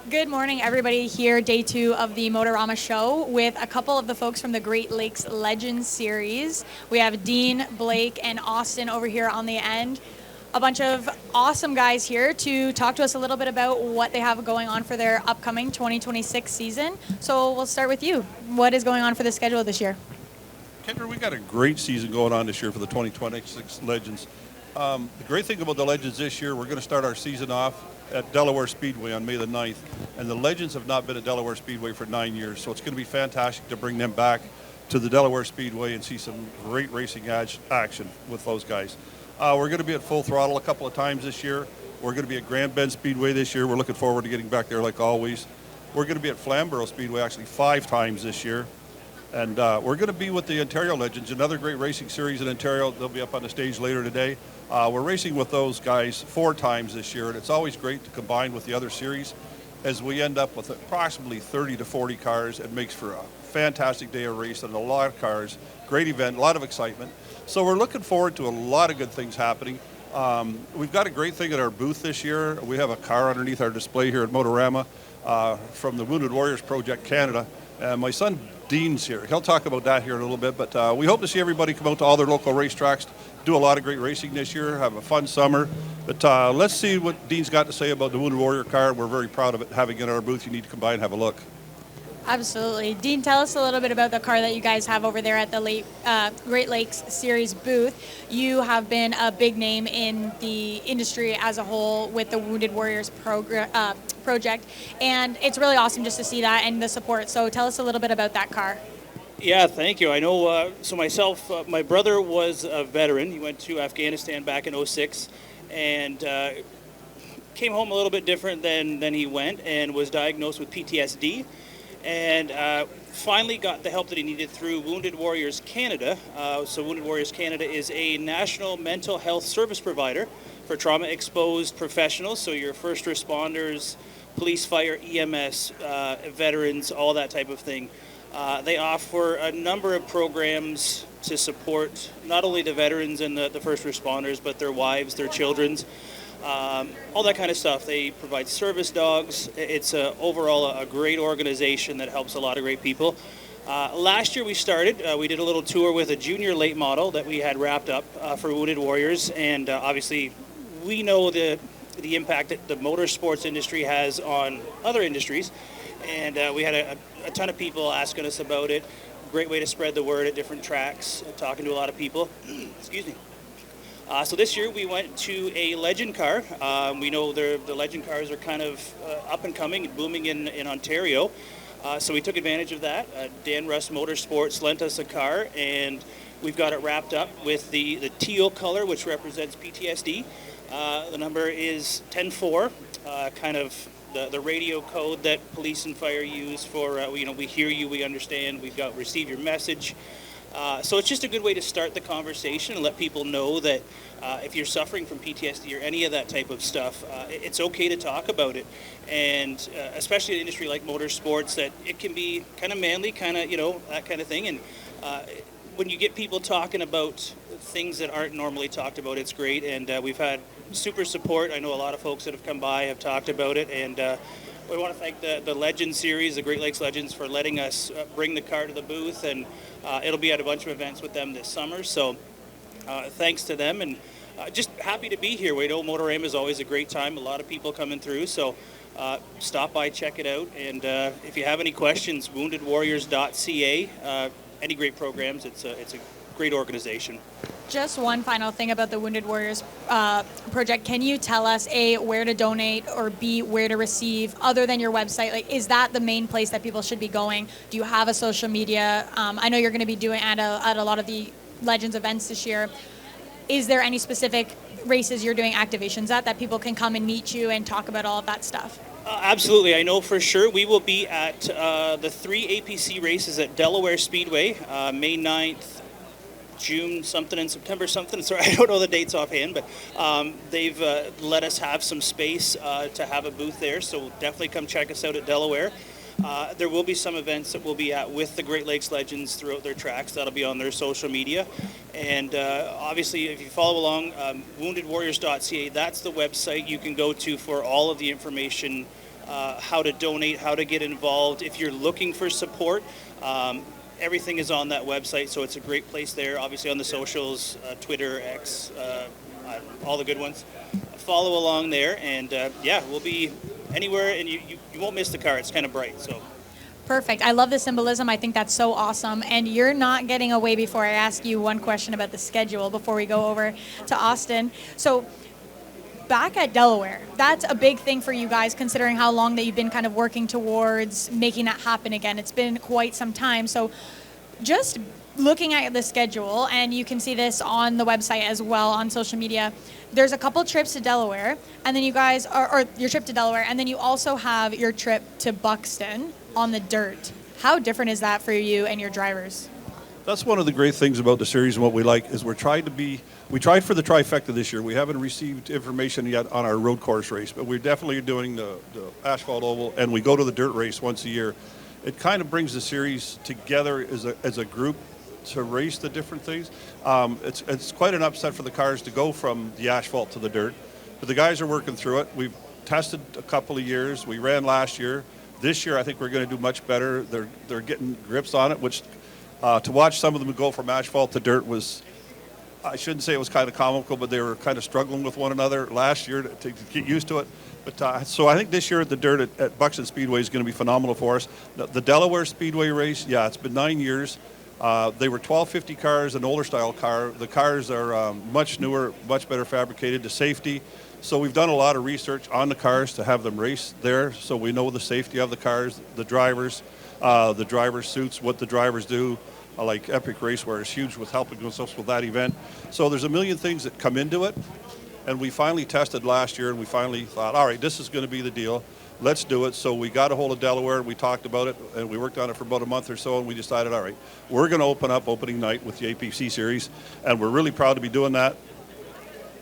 Good morning, everybody. Here, day 2 of the Motorama show with a couple of the folks from the Great Lakes Legends series. We have Dean, Blake, and Austin over here on the end. A bunch of awesome guys here to talk to us a little bit about what they have going on for their upcoming 2026 season. So we'll start with you. What is going on for the schedule this year? Kendra, we got a great season going on this year for the 2026 Legends. The great thing about the Legends this year, we're going to start our season off at Delaware Speedway on May the 9th. And the Legends have not been at Delaware Speedway for 9 years, so it's going to be fantastic to bring them back to the Delaware Speedway and see some great racing action with those guys. We're going to be at Full Throttle a couple of times this year. We're going to be at Grand Bend Speedway this year. We're looking forward to getting back there like always. We're going to be at Flamborough Speedway actually 5 times this year. And we're going to be with the Ontario Legends, another great racing series in Ontario. They'll be up on the stage later today. We're racing with those guys 4 times this year, and it's always great to combine with the other series as we end up with approximately 30 to 40 cars. It makes for a fantastic day of race and a lot of cars. Great event, a lot of excitement. So we're looking forward to a lot of good things happening. We've got a great thing at our booth this year. We have a car underneath our display here at Motorama from the Wounded Warriors Project Canada. My son Dean's here. He'll talk about that here in a little bit, but we hope to see everybody come out to all their local racetracks, do a lot of great racing this year, have a fun summer. But let's see what Dean's got to say about the Wounded Warrior car. We're very proud of it, having it in our booth. You need to come by and have a look. Absolutely. Dean, tell us a little bit about the car that you guys have over there at the Great Lakes Series booth. You have been a big name in the industry as a whole with the Wounded Warriors project, and it's really awesome just to see that and the support. So tell us a little bit about that car. Yeah, thank you. I know, so myself, my brother was a veteran. He went to Afghanistan back in '06 and came home a little bit different than he went and was diagnosed with PTSD. And finally got the help that he needed through Wounded Warriors Canada. So Wounded Warriors Canada is a national mental health service provider for trauma-exposed professionals, so your first responders, police, fire, EMS, veterans, all that type of thing. They offer a number of programs to support not only the veterans and the first responders, but their wives, their children. All that kind of stuff. They provide service dogs. It's overall a great organization that helps a lot of great people. Last year we started, we did a little tour with a junior late model that we had wrapped up for Wounded Warriors, and obviously we know the impact that the motorsports industry has on other industries, and we had a ton of people asking us about it. Great way to spread the word at different tracks, talking to a lot of people. Excuse me. So this year we went to a Legend car. We know the Legend cars are kind of up and coming and booming in Ontario. So we took advantage of that. Dan Russ Motorsports lent us a car, and we've got it wrapped up with the teal color, which represents PTSD. The number is 104, kind of the radio code that police and fire use for, we hear you, we understand, we've got receive your message. So it's just a good way to start the conversation and let people know that if you're suffering from PTSD or any of that type of stuff, it's okay to talk about it. And especially in an industry like motorsports, that it can be kind of manly, kind of, that kind of thing. And when you get people talking about things that aren't normally talked about, it's great. And we've had super support. I know a lot of folks that have come by have talked about it. And we want to thank the Legends series, the Great Lakes Legends, for letting us bring the car to the booth, and it'll be at a bunch of events with them this summer. So thanks to them, and just happy to be here. We know Motorama is always a great time, a lot of people coming through, so stop by, check it out, and if you have any questions, woundedwarriors.ca, any great programs, it's a great organization. Just one final thing about the Wounded Warriors project. Can you tell us, A, where to donate, or B, where to receive, other than your website? Like, is that the main place that people should be going? Do you have a social media? I know you're going to be doing at a lot of the Legends events this year. Is there any specific races you're doing activations at that people can come and meet you and talk about all of that stuff? Absolutely. I know for sure we will be at the 3 APC races at Delaware Speedway, May 9th, June something and September something. Sorry, I don't know the dates offhand, but they've let us have some space to have a booth there, so definitely come check us out at Delaware. There will be some events that we'll be at with the Great Lakes Legends throughout their tracks. That'll be on their social media. And obviously, if you follow along, woundedwarriors.ca, that's the website you can go to for all of the information how to donate, how to get involved. If you're looking for support, everything is on that website, so it's a great place there. Obviously on the socials, Twitter, X, all the good ones. Follow along there, and yeah, we'll be anywhere, and you won't miss the car. It's kind of bright, so. Perfect. I love the symbolism. I think that's so awesome. And you're not getting away before I ask you one question about the schedule before we go over to Austin. So back at Delaware, that's a big thing for you guys, considering how long that you've been kind of working towards making that happen again. It's been quite some time. So just looking at the schedule, and you can see this on the website as well on social media, there's a couple trips to Delaware, and then you guys or your trip to Delaware, and then you also have your trip to Buxton on the dirt. How different is that for you and your drivers? That's one of the great things about the series, and what we like is we tried for the trifecta this year. We haven't received information yet on our road course race, but we're definitely doing the asphalt oval, and we go to the dirt race once a year. It kind of brings the series together as a group to race the different things. It's quite an upset for the cars to go from the asphalt to the dirt, but the guys are working through it. We've tested a couple of years. We ran last year. This year, I think we're going to do much better. They're getting grips on it, which to watch some of them go from asphalt to dirt was, I shouldn't say it was kind of comical, but they were kind of struggling with one another last year to get used to it. But so I think this year at the dirt at Buxton Speedway is going to be phenomenal for us. The Delaware Speedway race, yeah, it's been 9 years. They were 1250 cars, an older style car. The cars are much newer, much better fabricated to safety. So we've done a lot of research on the cars to have them race there, so we know the safety of the cars, the drivers suits, what the drivers do. Like Epic Racewear is huge with helping us with that event. So there's a million things that come into it, and we finally tested last year, and we finally thought, all right, this is going to be the deal. Let's do it. So we got a hold of Delaware, and we talked about it, and we worked on it for about a month or so, and we decided, all right, we're going to open up opening night with the APC series, and we're really proud to be doing that.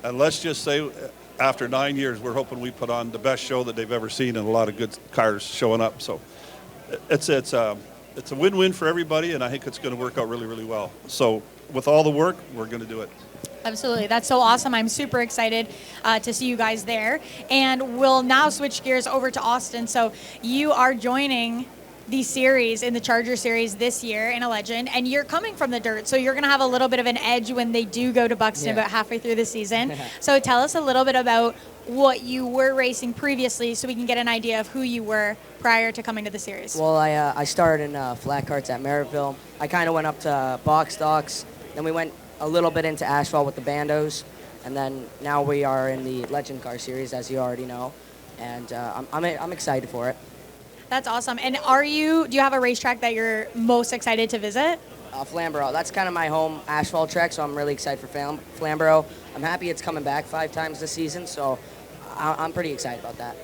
And let's just say, after 9 years, we're hoping we put on the best show that they've ever seen, and a lot of good cars showing up. So it's a win-win for everybody, and I think it's going to work out really, really well. So with all the work, we're going to do it. Absolutely. That's so awesome. I'm super excited to see you guys there. And we'll now switch gears over to Austin. So you are joining the series in the Charger Series this year in a Legend, and you're coming from the dirt, so you're going to have a little bit of an edge when they do go to Buxton about halfway through the season. So tell us a little bit about what you were racing previously so we can get an idea of who you were prior to coming to the series. Well, I started in flat carts at Merrittville. I kind of went up to box stocks, then we went a little bit into asphalt with the bandos, and then now we are in the Legend Car Series, as you already know, and I'm excited for it. That's awesome. And do you have a racetrack that you're most excited to visit? Flamborough. That's kind of my home asphalt track, so I'm really excited for Flamborough. I'm happy it's coming back 5 times this season, so I'm pretty excited about that.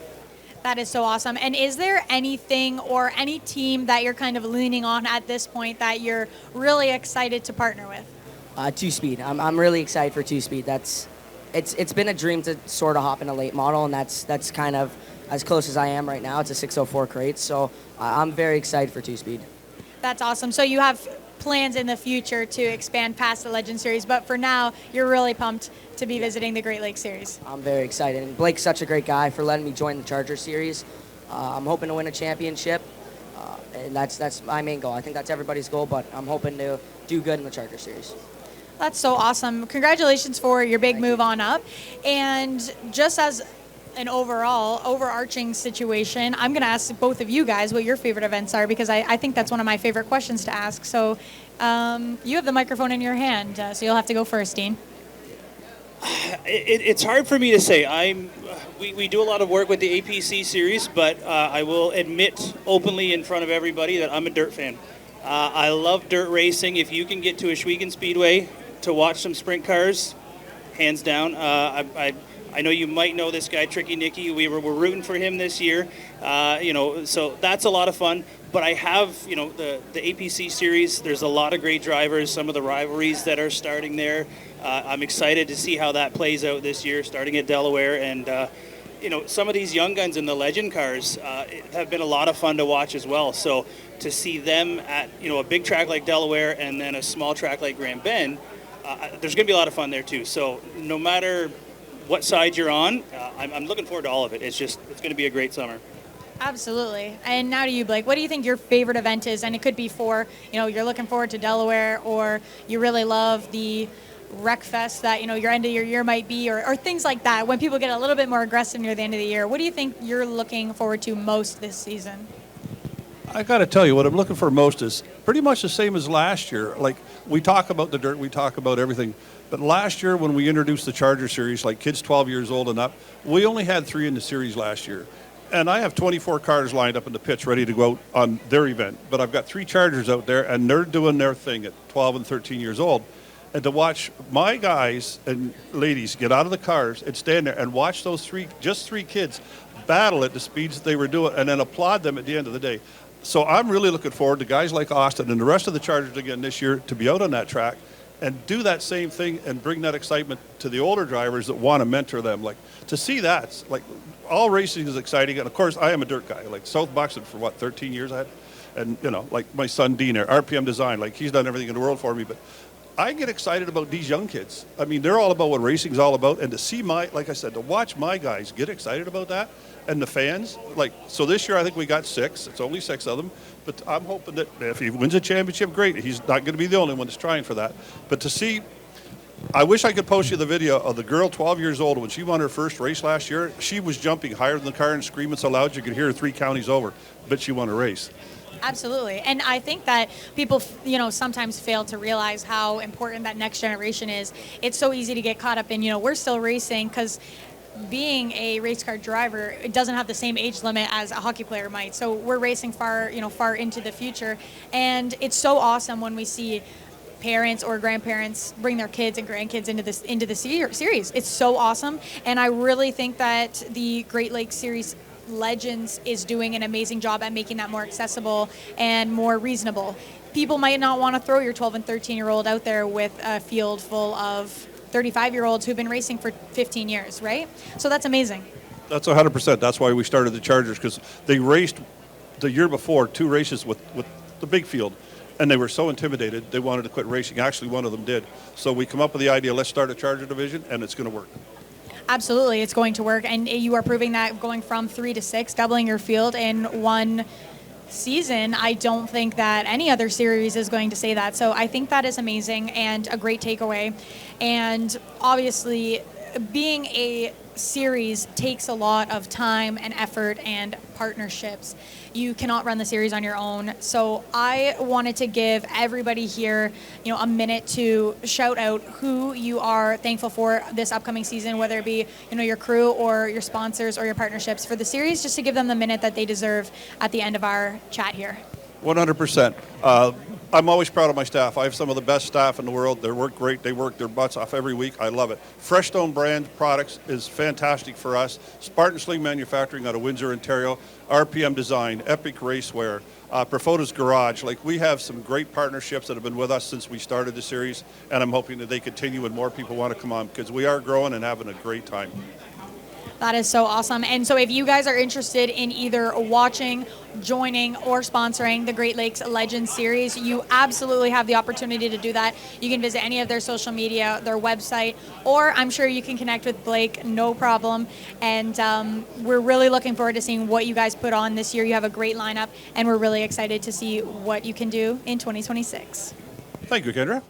That is so awesome. And is there anything or any team that you're kind of leaning on at this point that you're really excited to partner with? Two-speed. I'm really excited for two-speed. It's been a dream to sort of hop in a late model, and that's kind of as close as I am right now. It's a 604 crate, so I'm very excited for two-speed. That's awesome. So you have plans in the future to expand past the Legend Series, but for now, you're really pumped to be visiting the Great Lakes Series. I'm very excited, and Blake's such a great guy for letting me join the Charger Series. I'm hoping to win a championship, and that's my main goal. I think that's everybody's goal, but I'm hoping to do good in the Charger Series. That's so awesome. Congratulations for your big move on up. And just as an overarching situation, I'm going to ask both of you guys what your favorite events are, because I think that's one of my favorite questions to ask. So you have the microphone in your hand, so you'll have to go first, Dean. It's hard for me to say. We do a lot of work with the APC series, but I will admit openly in front of everybody that I'm a dirt fan. I love dirt racing. If you can get to Ohsweken Speedway to watch some sprint cars, hands down. I know you might know this guy, Tricky Nicky. We're rooting for him this year. So that's a lot of fun. But I have, the APC series. There's a lot of great drivers. Some of the rivalries that are starting there. I'm excited to see how that plays out this year, starting at Delaware. And some of these young guns in the Legend cars have been a lot of fun to watch as well. So to see them at a big track like Delaware and then a small track like Grand Bend, there's going to be a lot of fun there too. So no matter what side you're on, I'm looking forward to all of it. It's going to be a great summer. Absolutely. And now to you, Blake. What do you think your favorite event is? And it could be for, you're looking forward to Delaware, or you really love the Rec Fest that, your end of your year might be, or things like that. When people get a little bit more aggressive near the end of the year, what do you think you're looking forward to most this season? I got to tell you, what I'm looking for most is pretty much the same as last year. Like, we talk about the dirt, we talk about everything. But last year when we introduced the Charger Series, like kids 12 years old and up, we only had 3 in the series last year. And I have 24 cars lined up in the pits ready to go out on their event. But I've got 3 Chargers out there, and they're doing their thing at 12 and 13 years old. And to watch my guys and ladies get out of the cars and stand there and watch those 3 kids battle at the speeds that they were doing, and then applaud them at the end of the day. So I'm really looking forward to guys like Austin and the rest of the Chargers again this year to be out on that track and do that same thing and bring that excitement to the older drivers that want to mentor them. Like, to see that, like, all racing is exciting. And of course, I am a dirt guy. Like, South Buxton for 13 years I had. And, like my son Dean there, RPM Design, like, he's done everything in the world for me. But I get excited about these young kids. I mean, they're all about what racing's all about. And to see like I said, to watch my guys get excited about that, and the fans, like, so this year I think we got 6. It's only 6 of them. But I'm hoping that if he wins a championship, great. He's not going to be the only one that's trying for that. But to see, I wish I could post you the video of the girl 12 years old when she won her first race last year. She was jumping higher than the car and screaming so loud you could hear her 3 counties over. But she won a race. Absolutely. And I think that people, sometimes fail to realize how important that next generation is. It's so easy to get caught up in, we're still racing because being a race car driver, it doesn't have the same age limit as a hockey player might. So we're racing far into the future. And it's so awesome when we see parents or grandparents bring their kids and grandkids into the series. It's so awesome. And I really think that the Great Lakes Series Legends is doing an amazing job at making that more accessible and more reasonable. People might not want to throw your 12 and 13-year-old out there with a field full of 35-year-olds who've been racing for 15 years, right? So that's amazing. That's 100%. That's why we started the Chargers, because they raced the year before 2 races with the big field, and they were so intimidated they wanted to quit racing. Actually, one of them did. So we come up with the idea, let's start a Charger division, and it's going to work. Absolutely, it's going to work, and you are proving that going from 3 to 6, doubling your field in one season. I don't think that any other series is going to say that. So I think that is amazing and a great takeaway. And obviously, being a series takes a lot of time and effort and partnerships. You cannot run the series on your own. So I wanted to give everybody here, a minute to shout out who you are thankful for this upcoming season, whether it be, your crew or your sponsors or your partnerships for the series, just to give them the minute that they deserve at the end of our chat here. 100%. I'm always proud of my staff. I have some of the best staff in the world. They work great. They work their butts off every week. I love it. Freshstone brand products is fantastic for us. Spartan Sling Manufacturing out of Windsor, Ontario. RPM Design, Epic Racewear, Profota's Garage. Like, we have some great partnerships that have been with us since we started the series, and I'm hoping that they continue and more people want to come on, because we are growing and having a great time. That is so awesome. And so if you guys are interested in either watching, joining, or sponsoring the Great Lakes Legends Series, you absolutely have the opportunity to do that. You can visit any of their social media, their website, or I'm sure you can connect with Blake, no problem. And we're really looking forward to seeing what you guys put on this year. You have a great lineup, and we're really excited to see what you can do in 2026. Thank you, Kendra.